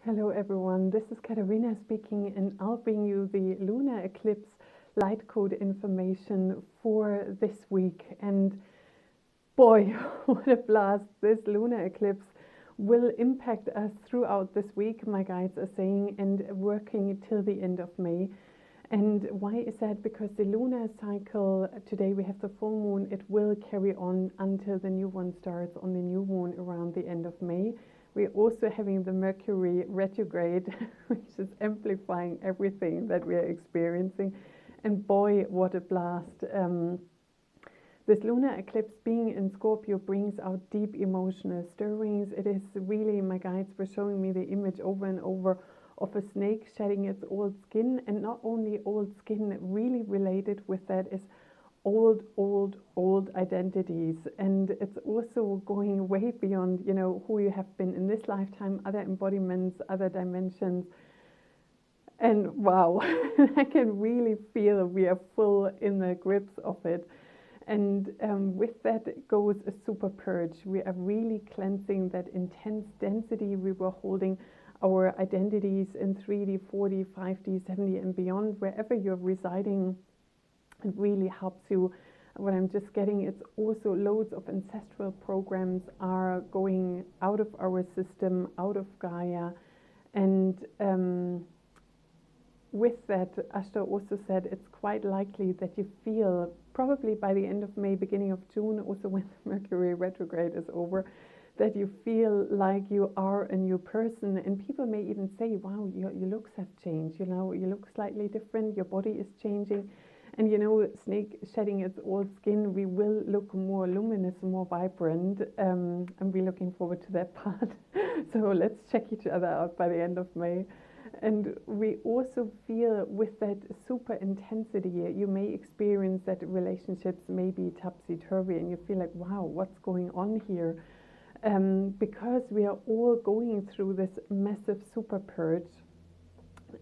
Hello everyone, this is Katarina speaking, and I'll bring you the lunar eclipse light code information for this week. And boy, what a blast! This lunar eclipse will impact us throughout this week, my guides are saying, and working till the end of May. And why is that? Because the lunar cycle, today we have the full moon, it will carry on until the new one starts on the new moon around the end of May. We're also having the Mercury Retrograde, which is amplifying everything that we are experiencing. And boy, what a blast. This lunar eclipse being in Scorpio brings out deep emotional stirrings. It is really, my guides were showing me the image over and over of a snake shedding its old skin. And not only old skin, really related with that is old identities. And it's also going way beyond, you know, who you have been in this lifetime, other embodiments, other dimensions. And wow, I can really feel we are full in the grips of it. And with that goes a super purge. We are really cleansing that intense density we were holding, our identities in 3D, 4D, 5D, 7D and beyond, wherever you're residing. It really helps you. What I'm just getting, it's also loads of ancestral programs are going out of our system, out of Gaia. And with that, Ashtar also said it's quite likely that you feel, probably by the end of May, beginning of June, also when the Mercury retrograde is over, that you feel like you are a new person. And people may even say, wow, your looks have changed, you know, you look slightly different, your body is changing. And you know, snake shedding its old skin, we will look more luminous, more vibrant. And we're looking forward to that part. So let's check each other out by the end of May. And we also feel with that super intensity, you may experience that relationships may be topsy-turvy and you feel like, wow, what's going on here? Because we are all going through this massive super purge.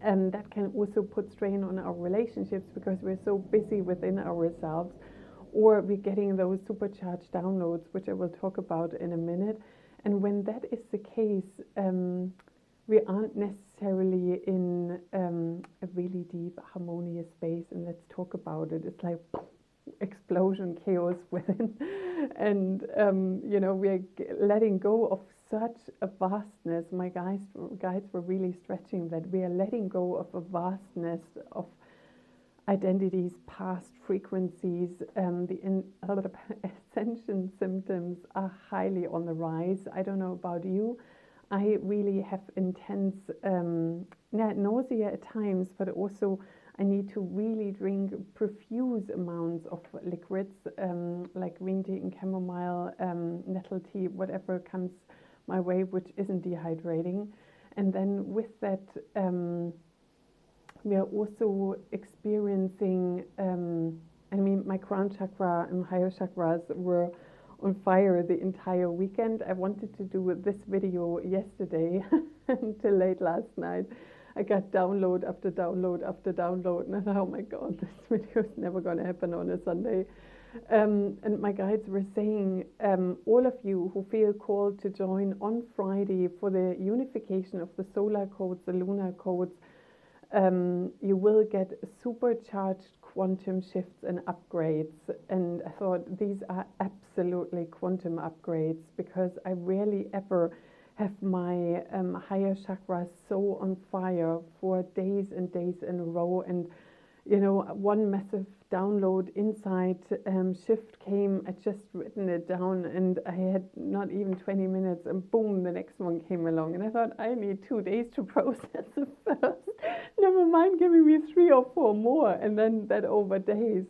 And that can also put strain on our relationships because we're so busy within ourselves, or we're getting those supercharged downloads, which I will talk about in a minute. And when that is the case, we aren't necessarily in a really deep, harmonious space. And let's talk about it. It's like explosion, chaos within. And, you know, we're letting go of such a vastness. My guides were really stretching that we are letting go of a vastness of identities, past frequencies. The ascension symptoms are highly on the rise. I don't know about you. I really have intense nausea at times, but also I need to really drink profuse amounts of liquids like green tea and chamomile, nettle tea, whatever comes my way, which isn't dehydrating. And then with that, we are also experiencing, I mean, my crown chakra and higher chakras were on fire the entire weekend. I wanted to do this video yesterday until late last night. I got download after download after download, and I thought, oh my God, this video is never going to happen on a Sunday. And my guides were saying, all of you who feel called to join on Friday for the unification of the solar codes, the lunar codes, you will get supercharged quantum shifts and upgrades. And I thought these are absolutely quantum upgrades, because I rarely ever have my higher chakras so on fire for days and days in a row. And you know, one massive download insight shift came. I just written it down and I had not even 20 minutes and boom, the next one came along. And I thought, I need 2 days to process it first. Never mind giving me 3 or 4 more. And then that over days.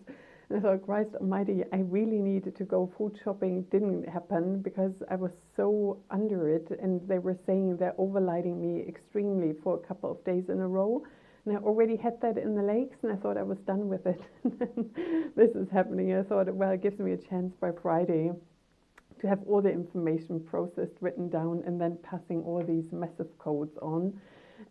And I thought, Christ almighty, I really needed to go food shopping. Didn't happen because I was so under it. And they were saying they're overlighting me extremely for a couple of days in a row. And I already had that in the lakes, and I thought I was done with it. This is happening. I thought, well, it gives me a chance by Friday to have all the information processed, written down, and then passing all these massive codes on.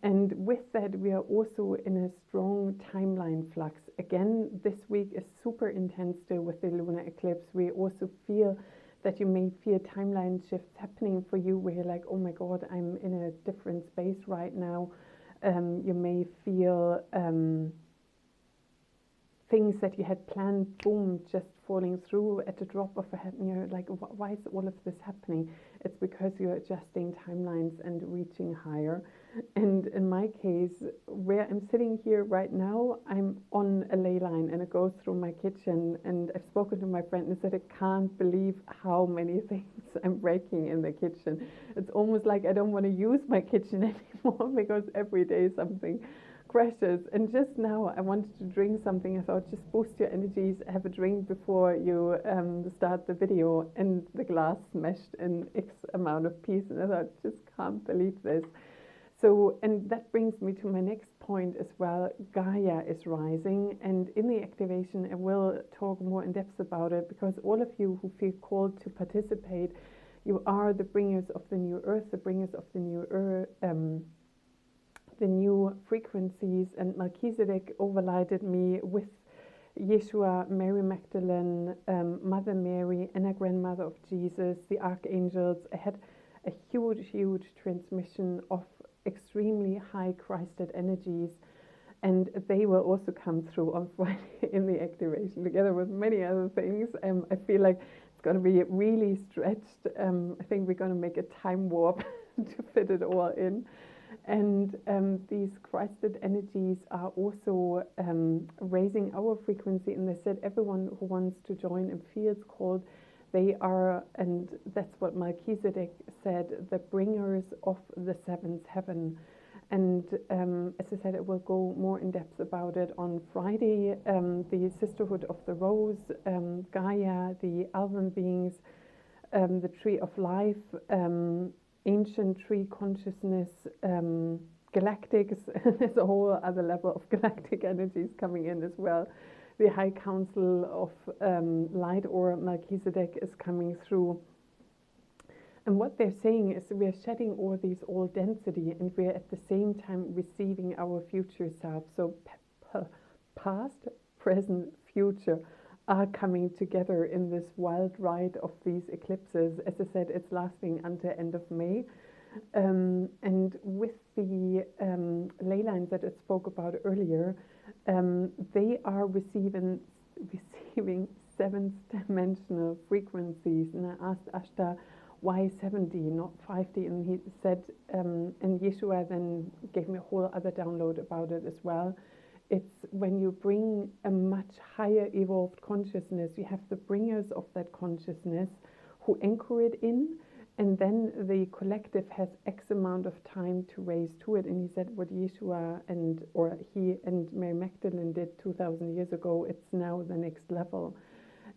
And with that, we are also in a strong timeline flux. Again, this week is super intense still with the lunar eclipse. We also feel that you may feel timeline shifts happening for you where you're like, oh my God, I'm in a different space right now. You may feel things that you had planned, boom, just falling through at the drop of a hat, and you're like, why is all of this happening? It's because you're adjusting timelines and reaching higher. And in my case, where I'm sitting here right now, I'm on a ley line and it goes through my kitchen. And I've spoken to my friend and said, I can't believe how many things I'm breaking in the kitchen. It's almost like I don't want to use my kitchen anymore because every day something crashes. And just now I wanted to drink something. I thought, just boost your energies, have a drink before you start the video, and the glass smashed in X amount of pieces. And I thought, just can't believe this. So, and that brings me to my next point as well. Gaia is rising, and in the activation I will talk more in depth about it, because all of you who feel called to participate, you are the bringers of the new earth, the bringers of the new earth, the new frequencies. And Melchizedek overlighted me with Yeshua, Mary Magdalene, Mother Mary, Anna, grandmother of Jesus, the archangels. I had a huge transmission of extremely high Christed energies, and they will also come through on Friday in the activation, together with many other things. I feel like it's going to be really stretched. I think we're going to make a time warp to fit it all in. And these Christed energies are also raising our frequency. And they said everyone who wants to join and feels called, they are, and that's what Melchizedek said, the bringers of the seventh heaven. And as I said, I will go more in depth about it on Friday. The Sisterhood of the Rose, Gaia, the Alvan beings, the Tree of Life, ancient tree consciousness, galactics. There's a whole other level of galactic energies coming in as well. The High Council of Light, or Melchizedek, is coming through. And what they're saying is we're shedding all these old density, and we're at the same time receiving our future self. So past, present, future are coming together in this wild ride of these eclipses. As I said, it's lasting until end of May. And with the ley lines that I spoke about earlier, they are receiving seventh dimensional frequencies. And I asked Ashta, why 7D, not 5D? And he said, and Yeshua then gave me a whole other download about it as well. It's when you bring a much higher evolved consciousness, you have the bringers of that consciousness who anchor it in, and then the collective has X amount of time to raise to it. And he said what Yeshua he and Mary Magdalene did 2,000 years ago, it's now the next level.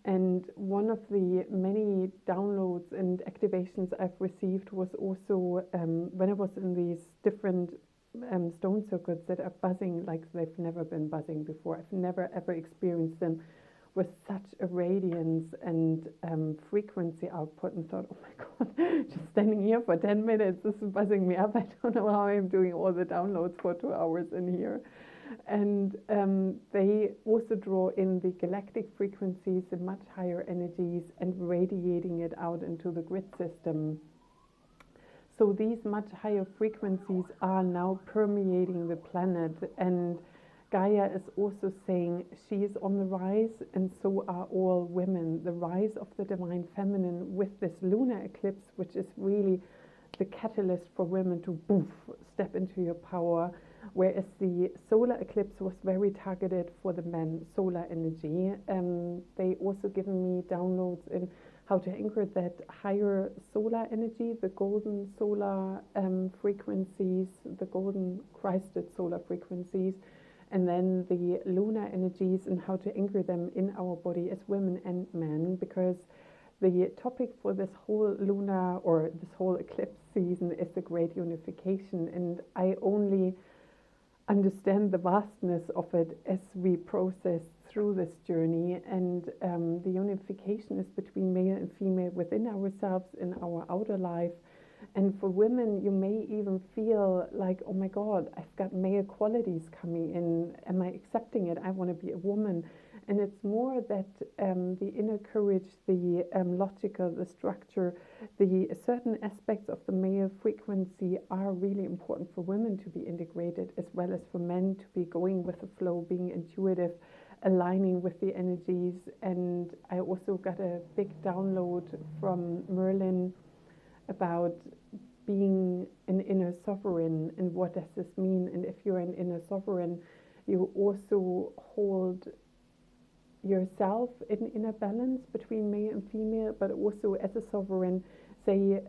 And one of the many downloads and activations I've received was also when I was in these different stone circuits that are buzzing like they've never been buzzing before. I've never ever experienced them with such a radiance and frequency output, and thought, oh my God, just standing here for 10 minutes, this is buzzing me up. I don't know how I'm doing all the downloads for 2 hours in here. And they also draw in the galactic frequencies, the much higher energies, and radiating it out into the grid system. So these much higher frequencies are now permeating the planet, and Gaia is also saying she is on the rise, and so are all women. The rise of the divine feminine with this lunar eclipse, which is really the catalyst for women to step into your power, whereas the solar eclipse was very targeted for the men, solar energy. They also given me downloads in how to anchor that higher solar energy, the golden solar frequencies, the golden Christed solar frequencies, and then the lunar energies, and how to anchor them in our body as women and men, because the topic for this whole lunar, or this whole eclipse season, is the Great Unification. And I only understand the vastness of it as we process through this journey. And the unification is between male and female within ourselves in our outer life. And for women, you may even feel like, oh my God, I've got male qualities coming in. Am I accepting it? I want to be a woman. And it's more that the inner courage, the logical, the structure, the certain aspects of the male frequency are really important for women to be integrated, as well as for men to be going with the flow, being intuitive, aligning with the energies. And I also got a big download from Merlin about being an inner sovereign, and what does this mean. And if you're an inner sovereign, you also hold yourself in inner balance between male and female, but also as a sovereign, say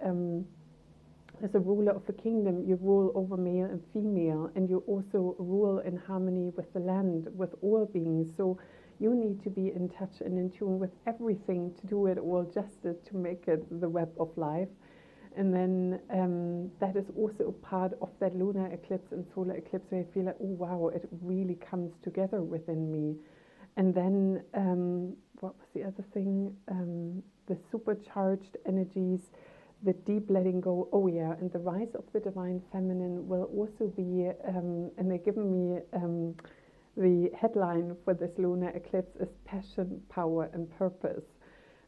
as a ruler of a kingdom, you rule over male and female, and you also rule in harmony with the land, with all beings. So you need to be in touch and in tune with everything to do it all justice, to make it the web of life. And then that is also a part of that lunar eclipse and solar eclipse, where I feel like, oh wow, it really comes together within me. And then what was the other thing? The supercharged energies, the deep letting go. Oh yeah, and the rise of the divine feminine will also be, and they've given me the headline for this lunar eclipse is passion, power, and purpose.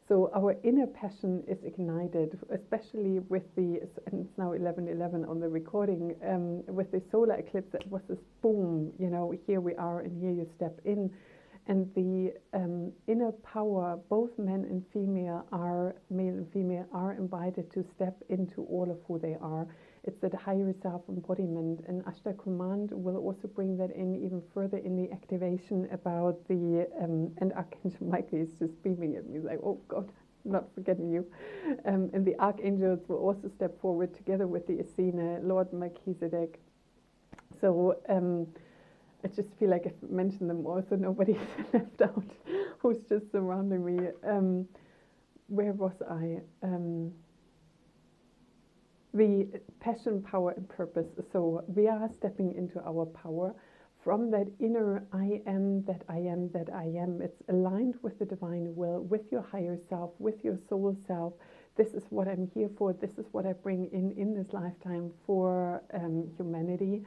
So our inner passion is ignited, especially with the, and it's now 11:11 on the recording, with the solar eclipse. That was this boom, you know, here we are, and here you step in. And the inner power, both men and female are, male and female are invited to step into all of who they are. It's that higher self-embodiment. And Ashta Command will also bring that in even further in the activation about the, and Archangel Michael is just beaming at me like, oh God, I'm not forgetting you. And the archangels will also step forward together with the Athena, Lord Melchizedek. So I just feel like I've mentioned them all, so nobody's left out who's just surrounding me. Where was I? The passion, power, and purpose. So we are stepping into our power from that inner I am, that I am, that I am. It's aligned with the divine will, with your higher self, with your soul self. This is what I'm here for. This is what I bring in this lifetime for humanity.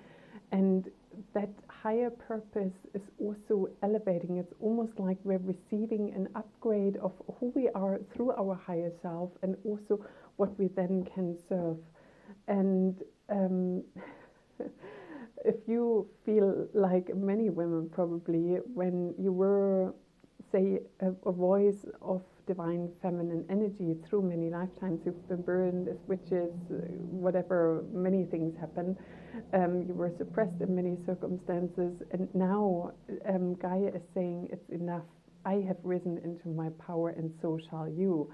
And that higher purpose is also elevating. It's almost like we're receiving an upgrade of who we are through our higher self, and also what we then can serve. And if you feel like many women probably, when you were, say, a voice of divine feminine energy through many lifetimes, you've been burned as witches, whatever, many things happen. You were suppressed in many circumstances, and now Gaia is saying it's enough. I have risen into my power, and so shall you.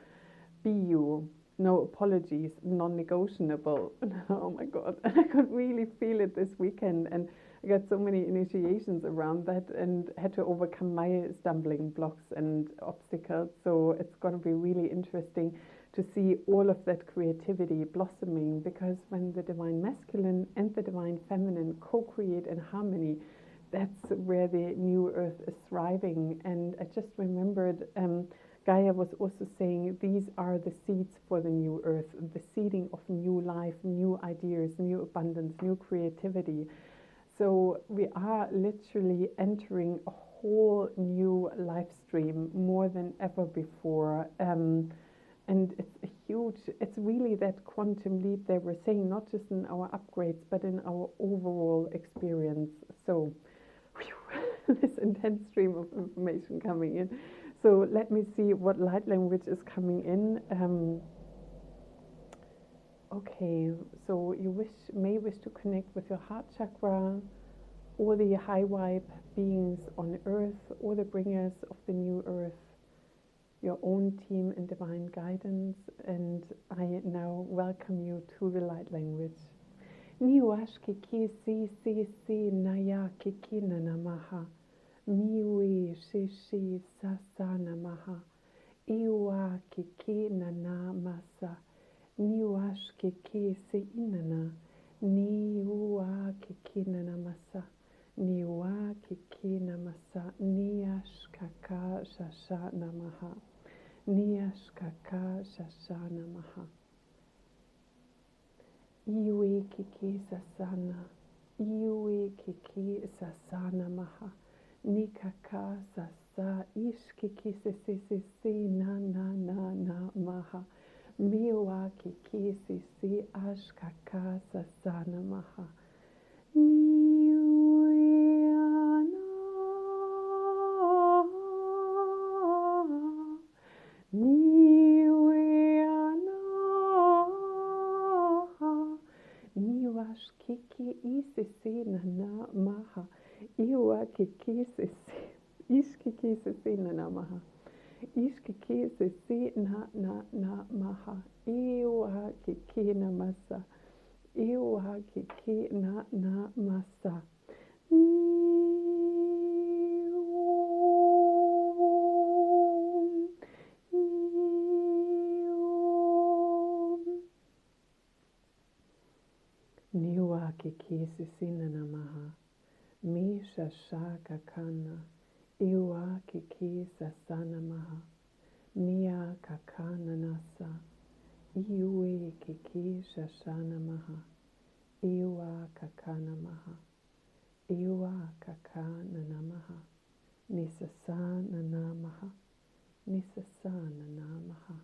Be you. No apologies, non-negotiable. Oh my God, I could really feel it this weekend, and I got so many initiations around that and had to overcome my stumbling blocks and obstacles. So it's going to be really interesting to see all of that creativity blossoming, because when the divine masculine and the divine feminine co-create in harmony, that's where the new earth is thriving. And I just remembered Gaia was also saying these are the seeds for the new earth, the seeding of new life, new ideas, new abundance, new creativity. So we are literally entering a whole new life stream, more than ever before. And it's a huge, it's really that quantum leap they were saying, not just in our upgrades, but in our overall experience. So this intense stream of information coming in. So let me see what light language is coming in. Okay, so you may wish to connect with your heart chakra, or the high vibe beings on earth, or the bringers of the new earth, your own team in divine guidance. And I now welcome you to the light language. Niwash kiki si naya kiki nanamaha. Miwi shishi sasana maha. Iwa kiki nana masa. Niwash kiki si inana. Niwa kiki nana masa. Niwa kiki namasa. Niyash kaka shasha namaha. Niyash kaka shasha namaha. Iwi kiki sasana. Iwi kiki sasana maha. Nikaka sasa Ishkikisisi Namaha. Ishkikisisi na maha. Iwa kiki namasa. Iwa kiki na masa. Niwa kiki sisina namaha. Mi shashaka kana. Iwa kiki sasana maha. Mia kakana nasa. Iwe kiki shashana maha. Iwa kakana maha. Iwa kakana namaha. Nisasana namaha. Nisasana namaha.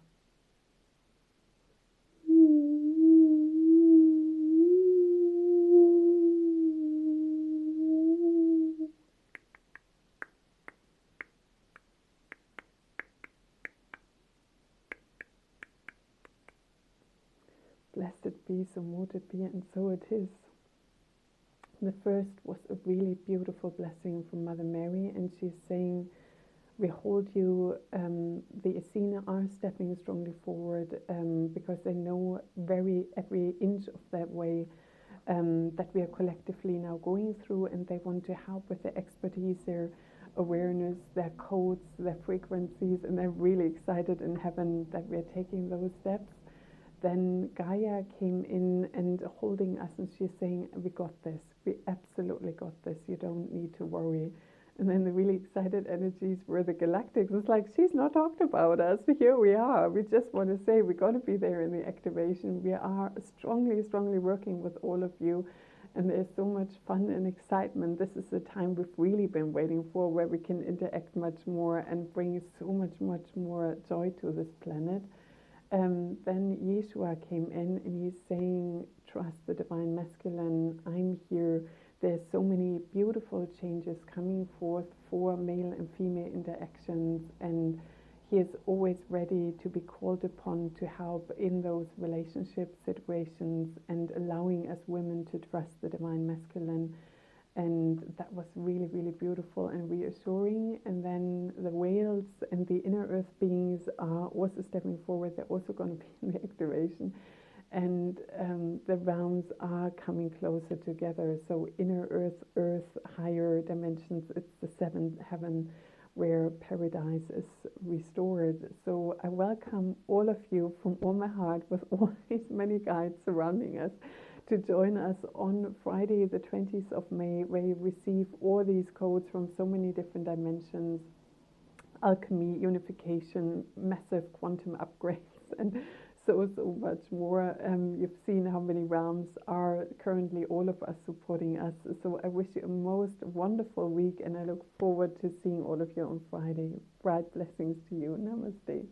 Blessed be, so mote it be, and so it is. The first was a really beautiful blessing from Mother Mary, and she's saying, we hold you, the Essenes are stepping strongly forward because they know every inch of that way that we are collectively now going through, and they want to help with their expertise, their awareness, their codes, their frequencies, and they're really excited in heaven that we are taking those steps. Then Gaia came in and holding us, and she's saying, we got this, we absolutely got this, you don't need to worry. And then the really excited energies were the galactics. It's like, she's not talked about us, here we are. We just want to say we're going to be there in the activation. We are strongly, strongly working with all of you. And there's so much fun and excitement. This is the time we've really been waiting for, where we can interact much more and bring so much more joy to this planet. Then Jeshua came in and he's saying, trust the Divine Masculine, I'm here. There's so many beautiful changes coming forth for male and female interactions, and he is always ready to be called upon to help in those relationship situations and allowing us women to trust the Divine Masculine. And that was really, really beautiful and reassuring. And then the whales and the inner earth beings are also stepping forward. They're also going to be in the activation. And the realms are coming closer together. So inner earth, higher dimensions, it's the seventh heaven where paradise is restored. So I welcome all of you from all my heart, with all these many guides surrounding us, to join us on Friday the 20th of May, where you receive all these codes from so many different dimensions: alchemy, unification, massive quantum upgrades, and so much more. You've seen how many realms are currently all of us supporting us. So I wish you a most wonderful week, and I look forward to seeing all of you on Friday. Bright blessings to you. Namaste.